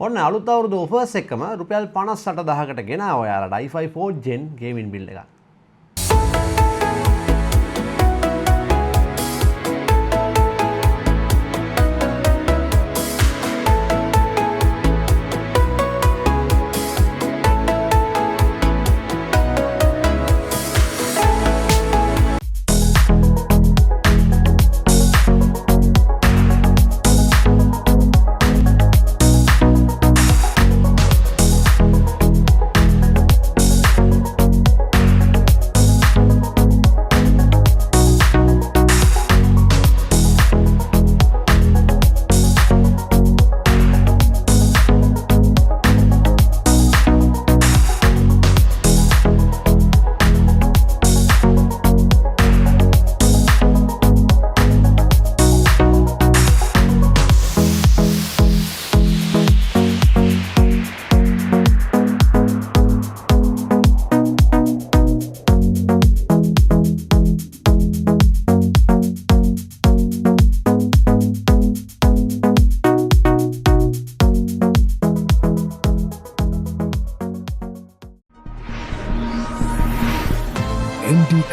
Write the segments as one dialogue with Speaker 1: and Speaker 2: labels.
Speaker 1: ඔන්න අලුත් අවුරුදු ඔෆර්ස් එක්කම රුපියල් 58000කට ගෙනාවා ඔයාලට i5 4th gen gaming build එකක්.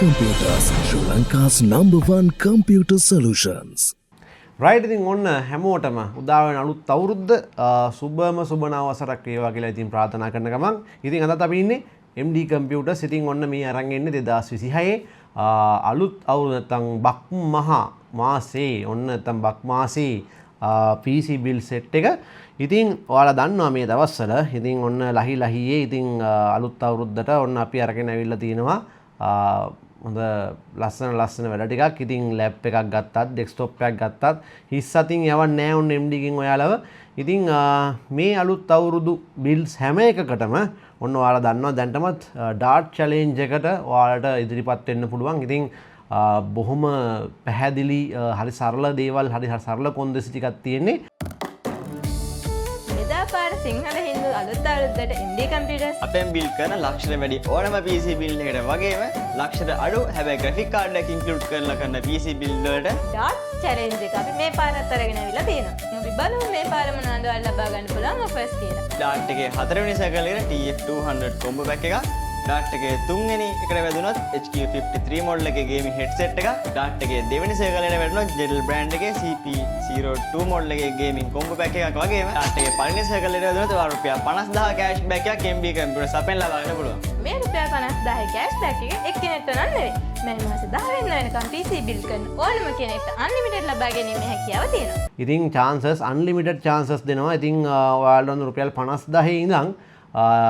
Speaker 2: Computers, Sri Lanka's #1 computer solutions.
Speaker 1: Right, ඉතින් ඔන්න හැමෝටම උදා වෙන අලුත් අවුරුද්ද සුබම සුබ නව වසරක් වේවා කියලා ඉතින් ප්‍රාර්ථනා කරන ගමන් ඉතින් අදත් අපි ඉන්නේ MD Computers. ඉතින් ඔන්න මේ අරන් එන්නේ 2026 අලුත් අවුරුද්ද නැත්නම් බක් මහා මාසේ ඔන්න නැත්නම් බක් මාසේ PC build set එක. ඉතින් ඔයාලා දන්නවා මේ දවස්වල ඉතින් ඔන්න ලහි ලහියේ ඉතින් අලුත් අවුරුද්දට ඔන්න අපි අරගෙන ඇවිල්ලා තිනවා හොඳ ලස්සන වැඩ ටිකක්. ඉතින් ලැප් එකක් ගත්තත් ඩෙස්ක්ටොප් එකක් ගත්තත් හිස් අතින් යවන්නේ නැහැ ඔන්න MD කින් ඔයාලව. ඉතින් මේ අලුත් අවුරුදු බිල්ඩ්ස් හැම එකකටම ඔන්න ඔයාලා දන්නවා දැන්ටමත් ඩාර්ට් චැලෙන්ජ් එකට ඔයාලට ඉදිරිපත් වෙන්න පුළුවන්. ඉතින් බොහොම පැහැදිලි හරි සරල දේවල් හරි සරල කොන්දේසි ටිකක් තියෙන්නේ.
Speaker 3: සිංහල හින්දු අලුත් අවුරුද්දට MD Computers
Speaker 4: අපෙන් බිල් කරන ලක්ෂණ වැඩි ඕනම PC බිල් එකකට වගේම ලක්ෂණ අඩු හැබැයි ග්‍රැෆික් කාඩ් එක ඉන්ක්ලූඩ් කරලා කරන PC බිල් වලට
Speaker 3: ඩාට් චැලෙන්ජ් එක අපි මේ පාරත් අරගෙන අවිලා තියෙනවා. අපි බලමු මේ පාර මොනවද ඔයාලා ලබා ගන්න පුළුවන් ඔෆර්ස් කියලා.
Speaker 4: ඩාට් එකේ 4 වෙනි සැකලේන TF200 කොම්බෝ පැක් එකක්. ඩාට් එකේ 3 වෙනි එකට වැදුනොත් HQ53 මොඩල් එකේ ගේමින් හෙඩ්සෙට් එකක්. ඩාට් එකේ දෙවෙනි සැකලේන වැදුනොත් JEDL බ්‍රෑන්ඩ් එකේ CP02 මොඩල් එකේ ගේමින් කොම්බෝ පැක් එකක් වගේම ඩාට් එකේ පළවෙනි සැකලේන වැදුනොත් රුපියල් 50000 කෑෂ් බෑක් එකක් MD Computers අපෙන් ලබා ගන්න පුළුවන්.
Speaker 3: මේ රුපියල් 50000 කෑෂ් බෑක් එක එක්කෙනෙක්ට නන් නෙවෙයි. මේ මාසේ 10 වෙනිදා වෙනකම් PC බිල් කරන ඕනම කෙනෙක්ට අන්ලිමිටඩ් ලබා ගැනීමේ හැකියාව තියෙනවා.
Speaker 1: ඉතින් chances unlimited chances දෙනවා. ඉතින් ඔයාලට රුපියල් 50000 ඉඳන්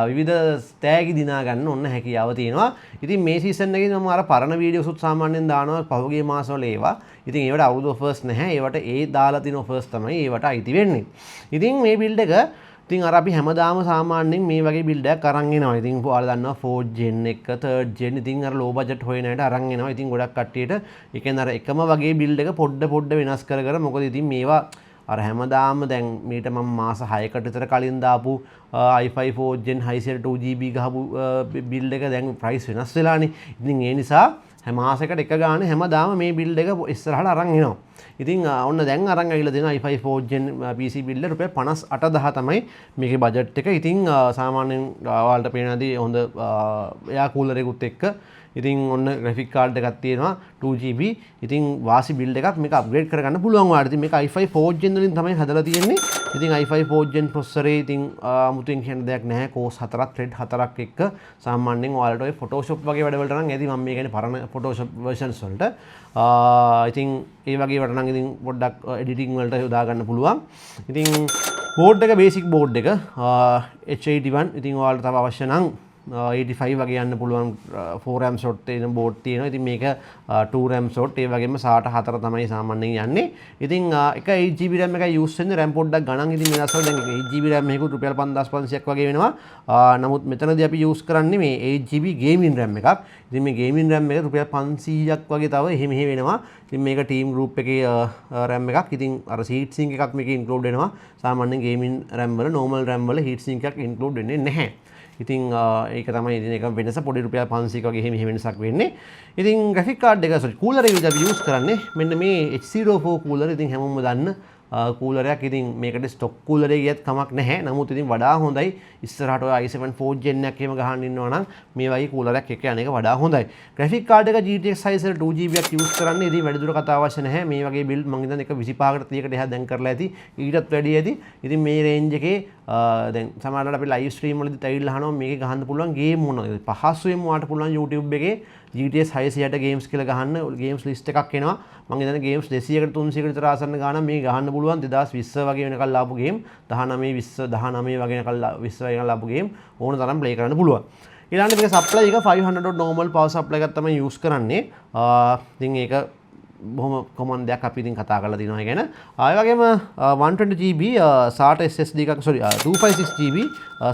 Speaker 1: විවිධ තෑගි දිනා ගන්න ඔන්න හැකියාව තියෙනවා. ඉතින් මේ සීසන් එකේ මම අර පරණ වීඩියෝස් උත් සාමාන්‍යයෙන් දානවා පහුගිය මාසවල ඒවා. ඉතින් ඒවට අවුරුදු ඔෆර්ස් නැහැ. ඒවට ඒ දාලා තියෙන ඔෆර්ස් තමයි ඒවට අයිති වෙන්නේ. ඉතින් මේ බිල්ඩ් එක ඉතින් අර අපි හැමදාම සාමාන්‍යයෙන් මේ වගේ බිල්ඩ් එකක් අරන් එනවා. ඉතින් ඔයාලා දන්නවා 4th gen එක 3rd gen ඉතින් අර low budget හොයන අයට අරන් එනවා. ඉතින් ගොඩක් කට්ටියට ඒ කියන්නේ අර එකම වගේ බිල්ඩ් එක පොඩ්ඩ වෙනස් කර මොකද ඉතින් මේවා අර හැමදාම දැන් මීට මම මාස 6කට විතර කලින් දාපු i5 4th gen Hyser 2GB ගහපු බිල්ඩ් එක දැන් ප්‍රයිස් වෙනස් වෙලානේ. ඉතින් ඒ නිසා හැම මාසයකට එක ගානේ හැමදාම මේ බිල්ඩ් එක ඉස්සරහට අරන් එනවා. ඉතින් ඔන්න දැන් අරන් ඇවිල්ලා දෙනවා i5 4th gen PC build එක රුපියල් 58000 තමයි මේකේ බජට් එක. ඉතින් සාමාන්‍යයෙන් ඔයාලට පේනදී හොඳ එයා කූලර් එකකුත් එක්ක ඉතින් ඔන්න ග්‍රැෆික් කාඩ් එකක් තියෙනවා 2GB. ඉතින් වාසි බිල්ඩ් එකක් මේක අප්ග්‍රේඩ් කරගන්න පුළුවන් ඔයාලට. ඉතින් මේක i5 4th gen වලින් තමයි හදලා තියෙන්නේ. ඉතින් i5 4th gen ප්‍රොසෙසරේ ඉතින් 아무තෙන් කියන්න දෙයක් නැහැ. කෝස් 4ක් thread 4ක් එක්ක සාමාන්‍යයෙන් ඔයාලට ඔය Photoshop වගේ වැඩවලට නම් ඇති. මම මේ කියන්නේ පරණ Photoshop versions වලට. ඉතින් ඒ වගේ වට නම් ඉතින් පොඩ්ඩක් එඩිටින් වලට යොදා ගන්න පුළුවන්. ඉතින් බෝඩ් එක බේසික් බෝඩ් එක H81. ඉතින් ඔයාලට තව අවශ්‍ය නම් 85 වගේ යන්න පුළුවන් 4 RAM slot තියෙන බෝඩ් තියෙනවා. ඉතින් මේක 2 RAM slot ඒ වගේම SATA 4 තමයි සාමාන්‍යයෙන් යන්නේ. ඉතින් එක 8GB RAM එකයි යූස් වෙන්නේ. RAM පොඩ්ඩක් ගණන් ඉතින් මේ දවස්වල දැන් 8GB RAM එකකුත් රුපියල් 5500ක් වගේ වෙනවා. නමුත් මෙතනදී අපි යූස් කරන්නේ මේ 8GB gaming RAM එකක්. ඉතින් මේ gaming RAM එක රුපියල් 500ක් වගේ තව එහෙම වෙනවා. ඉතින් මේක team group එකේ RAM එකක්. ඉතින් අර heat sink එකක් මේකේ include වෙනවා. සාමාන්‍යයෙන් gaming RAM වල normal RAM වල heat sink එකක් include වෙන්නේ නැහැ. ඉතින් ඒක තමයි ඉතින් එක වෙනස පොඩි රුපියල් 500ක වගේ එහෙම වෙනසක් වෙන්නේ. ඉතින් graphic card එක කූලර් එක විදිහට අපි යූස් කරන්නේ මෙන්න මේ H04 කූලර්. ඉතින් හැමෝම දන්න කූලරයක්. ඉතින් මේකට ස්ටොක් කූලරේ ගියත් කමක් නැහැ. නමුත් ඉතින් වඩා හොඳයි ඉස්සරහට ඔය i7 4th gen එකක් එහෙම ගහන්න ඉන්නවා නම් මේ වගේ කූලරයක් එක යන එක වඩා හොඳයි. ග්‍රැෆික් කාඩ් එක GTX 2GB එකක් යූස් කරන්න. ඉතින් වැඩි දුර කතා අවශ්‍ය නැහැ. මේ වගේ බිල්ඩ් මම හිතන්නේ එක 25කට 30කට එහා දැන් කරලා ඇති. ඊටත් වැඩි ඇති. ඉතින් මේ රේන්ජ් එකේ දැන් සමහරවිට අපි ලයිව් ස්ට්‍රීම් වලදී තැවිල්ල අහනවා මේකේ ගහන්න පුළුවන් ගේම් මොනවද? පහසුවෙන්ම වාට පුළුවන් YouTube එකේ GTX 660 ගේම්ස් කියලා ගහන්න ගේම්ස් ලිස්ට් එකක් එනවා. මම හිතන්නේ ගේම්ස් 200කට 300කට විතර ආසන්න ගානක් මේක ගහන්න පුළුවන්. 2020 වගේ වෙනකල් ආපු ගේම් 19 20 19 වගේ වෙනකල් 20 වගේ වෙනකල් ආපු ගේම් ඕන තරම් ප්ලේ කරන්න පුළුවන්. ඊළඟට මේක සප්ලයි එක 500 watt normal power supply එකක් තමයි යූස් කරන්නේ. ඉතින් ඒක බොහොම කොමන් දෙයක් අපි ඉතින් කතා කරලා තිනවා ගැන. ආය වගේම 120GB SATA SSD එකක් 256GB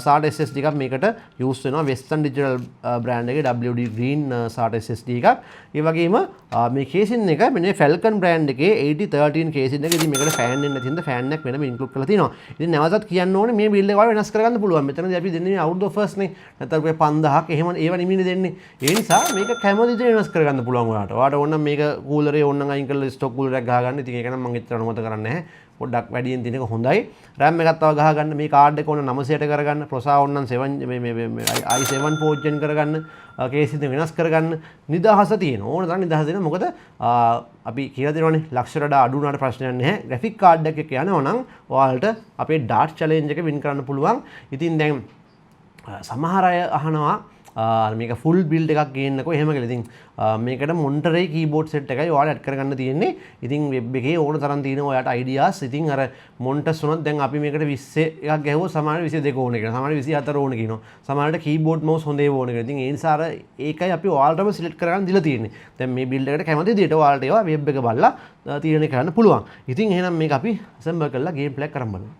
Speaker 1: SATA SSD එකක් මේකට යූස් වෙනවා. Western Digital brand එකේ WD Green SATA SSD එකක්. ඒ වගේම මේ කේසින් එක මෙන්න Falcon brand එකේ 8013 කේසින් එක. ඉතින් මේකට ෆෑන් එන්න තියෙන ෆෑන් එකක් වෙනම ඉන්ක්ලූඩ් කරලා තිනවා. ඉතින් නැවතත් කියන්න ඕනේ මේ බිල්ඩ් එක වෙනස් කරගන්න පුළුවන්. මෙතනදී අපි දෙන්නේ අවුරුදු ඔෆර්ස් නේ. නැත්නම් රුපියල් 5000ක් එහෙම ඒව නිමිනේ දෙන්නේ. ඒ නිසා මේක කැමති විදිහට වෙනස් කරගන්න පුළුවන් ඔයාලට. ඔයාලට ඕන නම් මේක කූලරේ ඕනනම් අයින් කරලා ස්ටොක් කූලරයක් ගහගන්න. ඉතින් ඒක නම් මම ඉතර අනුමත කරන්නේ නැහැ. පොඩ්ඩක් වැඩියෙන් තියෙන එක හොඳයි. RAM එකක් තව ගහගන්න. මේ කාඩ් එක ඕන 900ට කරගන්න. processor ඕන නම් 7 මේ i7 4th gen කරගන්න. කේස් එක වෙනස් කරගන්න. නිදහස තියෙනවා. ඕන තරම් නිදහස දෙනවා. මොකද අපි කියලා දෙනවනේ ලක්ෂයට වඩා අඩු වුණාට ප්‍රශ්නයක් නැහැ. ග්‍රැෆික් කාඩ් එකක් යනවා නම් ඔයාලට අපේ ඩාට් චැලෙන්ජ් එක වින් කරන්න පුළුවන්. ඉතින් දැන් සමහර අය අහනවා මේක ෆුල් බිල්ඩ් එකක් ගේන්නකෝ එහෙම කියලා. ඉතින් මේකට මොන්ටරේ කීබෝඩ් සෙට් එකයි ඔයාලා ඇඩ් කරගන්න තියෙන්නේ. ඉතින් වෙබ් එකේ ඕන තරම් තියෙනවා ඔයාලට අයිඩියාස්. ඉතින් අර මොන්ටස් උනත් දැන් අපි මේකට 20 එකක් ගැහුවොත් සමහරවිට 22 ඕන කියනවා. සමහරවිට 24 ඕන කියනවා. සමහරවිට කීබෝඩ් මවුස් හොඳේ ඕන කියනවා. ඉතින් ඒ නිසා අර ඒකයි අපි ඔයාලටම සිලෙක්ට් කරගන්න දීලා තියෙන්නේ. දැන් මේ බිල්ඩ් එකට කැමති විදිහට ඔයාලට ඒවා වෙබ් එක බලලා තීරණය කරන්න පුළුවන්. ඉතින් එහෙනම් මේක අපි assemble කරලා ගේම් ප්ලේ කරන් බලමු.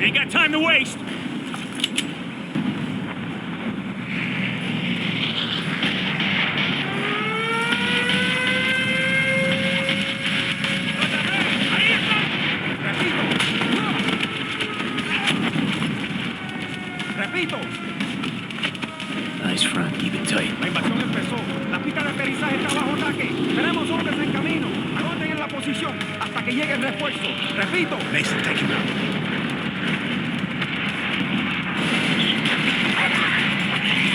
Speaker 5: Ain't got time to waste. Repito.
Speaker 2: Nice front, keep it tight.
Speaker 5: La invasión empezó. La pista de aterrizaje está bajo ataque. Tenemos hombres en camino. Aguanten en la posición hasta que llegue el refuerzo. Repito.
Speaker 2: Mason, take him out.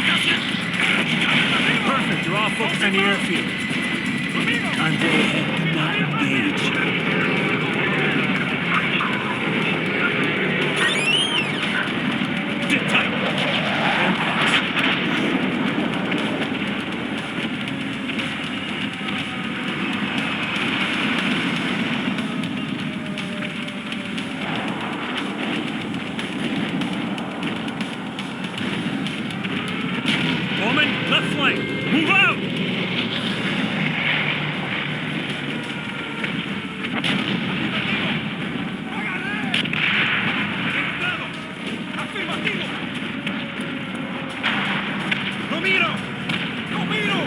Speaker 5: ¡Gracias! I'll focus on the airfield.
Speaker 2: And they do not engage.
Speaker 5: Sit tight. Foreman, left flank. Move out! Afirmativo. ¡Lo miro! ¡Lo miro!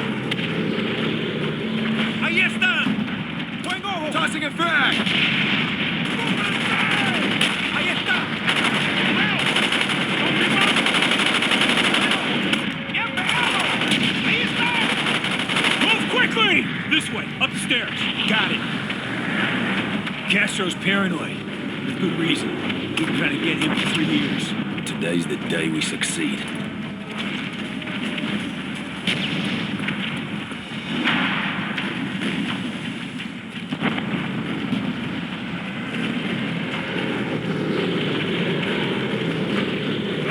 Speaker 5: ¡Ahí están! ¡Buen ojo! ¡Tossing it back! ¡Ahí está! ¡Bien pegado! ¡Ahí está! Move quickly! This way, up the stairs. Got it. Castro's paranoid. With good reason. We've been trying to get him for 3 years.
Speaker 2: Today's the day we succeed.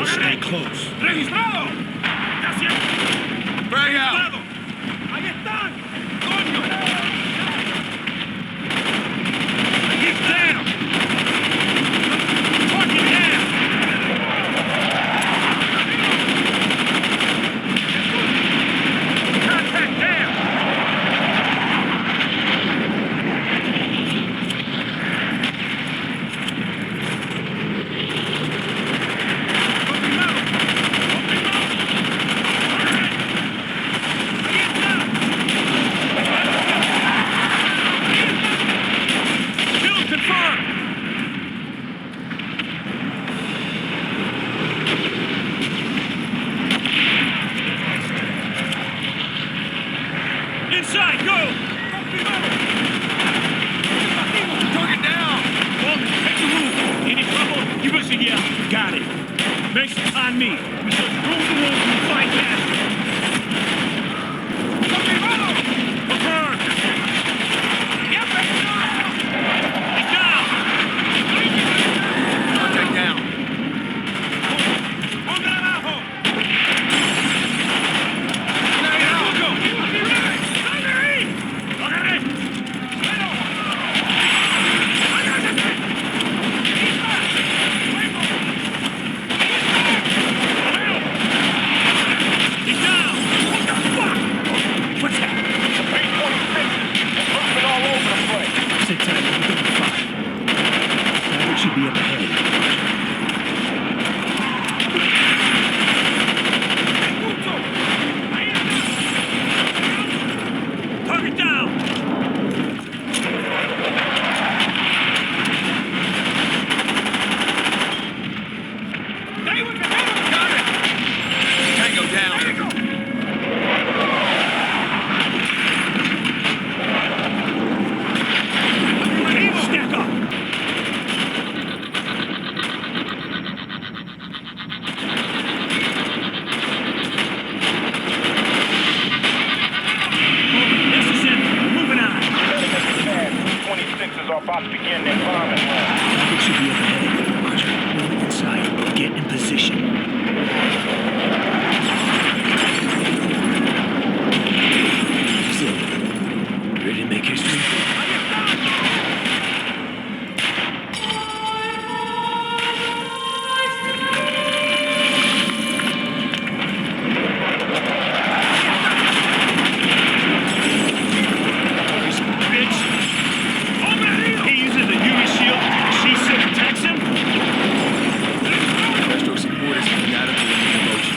Speaker 5: Stay close. ¡Registrado! ¡Casi! ¡Frag out! ¡Ahí están! ¡Coño! ¡Get down! Target down! Contact down! Kill confirmed! Inside, go! Target down! Foreman, take the roof. Any trouble, give us a yell. Got it. Mason's on me. We should rule the wolves and fight Castro. Affirmed. He's down! Contact down. Ponga abajo! He's down! What the fuck? What's that? Sit tight, we're gonna fight. That should be up ahead. Target down! Got it! Tango down. Stack up! Necessary. Moving on.
Speaker 6: 26s are about to begin their bombing run.
Speaker 5: Target should be up ahead. Roger. Moving inside. Get in position. So, ready to make history? Bitch. He uses the UV shield. She still protects him.
Speaker 2: Castro's orders from the motion.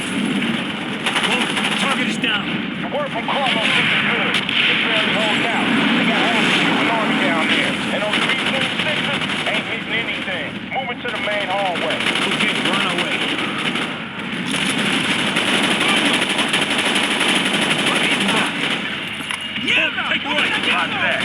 Speaker 5: Well, target is down.
Speaker 6: The word from Carlos isn't good. They barely hold out. They got half the human army down there. And those B-26s ain't hitting anything. Moving to the main hallway.
Speaker 5: Okay, run away. Take the right.
Speaker 6: Roger that.